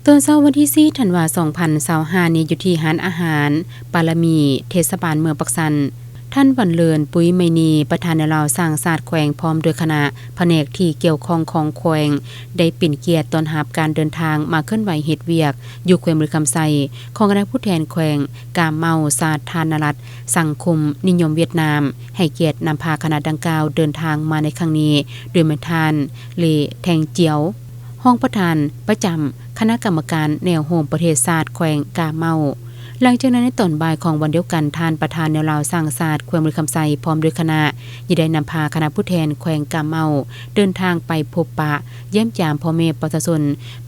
ตอนเช้าวันที่4ธันวาคม2025นี้อยู่ที่ร้านอาหารปารมีเทศบาลเมืองปักสันท่านวันเลินปุ้ยไมนีประธานในลาวสร้างศาสตร์แขวงพร้อมโดยคณะแผนกที่เกี่ยวข้องของแขวงได้ปิ่นเกียรติต้อนรับการเดินทางมาเคลื่อนไหวเฮ็ดเวียกอยู่แขวงมือคำไซของคณะผู้แทนแขวงกาเมาสาธารณรัฐสังคมนิยมเวียดนามให้เกียรตินำพาคณะดังกล่าวเดินทางมาในครั้งนี้โดยแม่ทานเลแทงเจียวห้องประธานประจำคณะกรรมการแนวโฮมประเทศศาสตร์แขวงกาเมาหลังจากนั้นในตอนบ่ายของวันเดียวกันท่านประธานแนวลาวสร้างศาสตร์แขวงมือคำไซพร้อมด้วยคณะยังได้นำพาคณะผู้แทนแขวงกาเมาเดินทางไปพบปะเยี่ยมยามพ่อแม่ประชาชน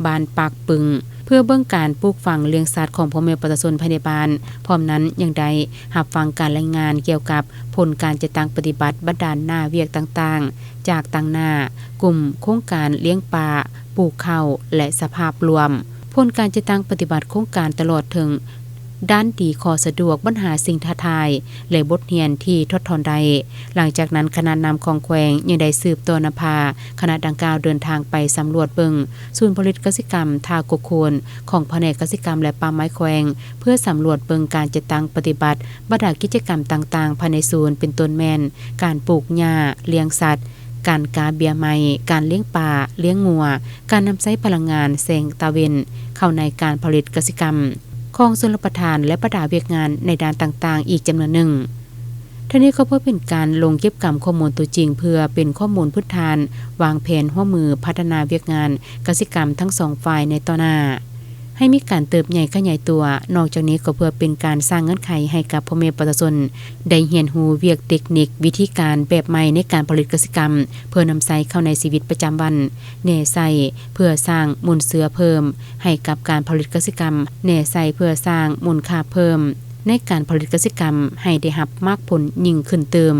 บ้านปากปึงเพื่อเบิ่งการปลูกฝังเลี้ยงสัตว์ของพ่อแม่ประชาชนภายในบ้านพร้อมนั้นยังได้รับฟังการรายงานเกี่ยวกับผลการจัดตั้งปฏิบัติบัดดาลหน้าเวียกต่างๆจากต่างหน้ากลุ่มโครงการเลี้ยงปลาปลูกข้าวและสภาพรวมผลการจัดตั้งปฏิบัติโครงการตลอดถึงด้านดีขอสะดวกปัญหาสิ่งท้าทายและบทเรียนที่ทดทอนได้หลังจากนั้นคณะนำของแขวงยังได้สืบตัวนำพาคณะดังกล่าวเดินทางไปสำรวจเบิงศูนย์ผลิตกสิกรรมทากกโคนของแผนกกสิกรรมและป่าไม้แขวงเพื่อสำรวจเบิงการจัดตั้งปฏิบัติบรรดากิจกรรมต่างๆภายในศูนย์เป็นต้นแม่นการปลูกหญ้าเลี้ยงสัตว์การกาเบียไม้การเลี้ยงปลาเลี้ยงงัวการนำใช้พลังงานแสงตะเวนเข้าในการผลิตกสิกรรมของชลประทานและประดาเวียกงานในด้านต่างๆอีกจำนวนหนึ่งทั้งนี้ก็เพื่อเป็นการลงเก็บกรรมข้อมูลตัวจริงเพื่อเป็นข้อมูลพื้นฐานวางแผนร่วมมือพัฒนาเวียกงานกสิกรรมทั้งสองฝ่ายในต่อหน้าให้มีการเติบใหญ่ขยายตัวนอกจากนี้ก็เพื่อเป็นการสร้างเงื่อนไขให้กับพ่อแม่ประชาชนได้เรียนรู้เวียกเทคนิควิธีการแบบใหม่ในการผลิตกสิกรรมเพื่อนำใช้เข้าในชีวิตประจำวันแน่ใส่เพื่อสร้างมูลเสือเพิ่มให้กับการผลิตกสิกรรมแน่ใส่เพื่อสร้างมูลค่าเพิ่มในการผลิตกสิกรรมให้ได้รับมากผลยิ่งขึ้นเติม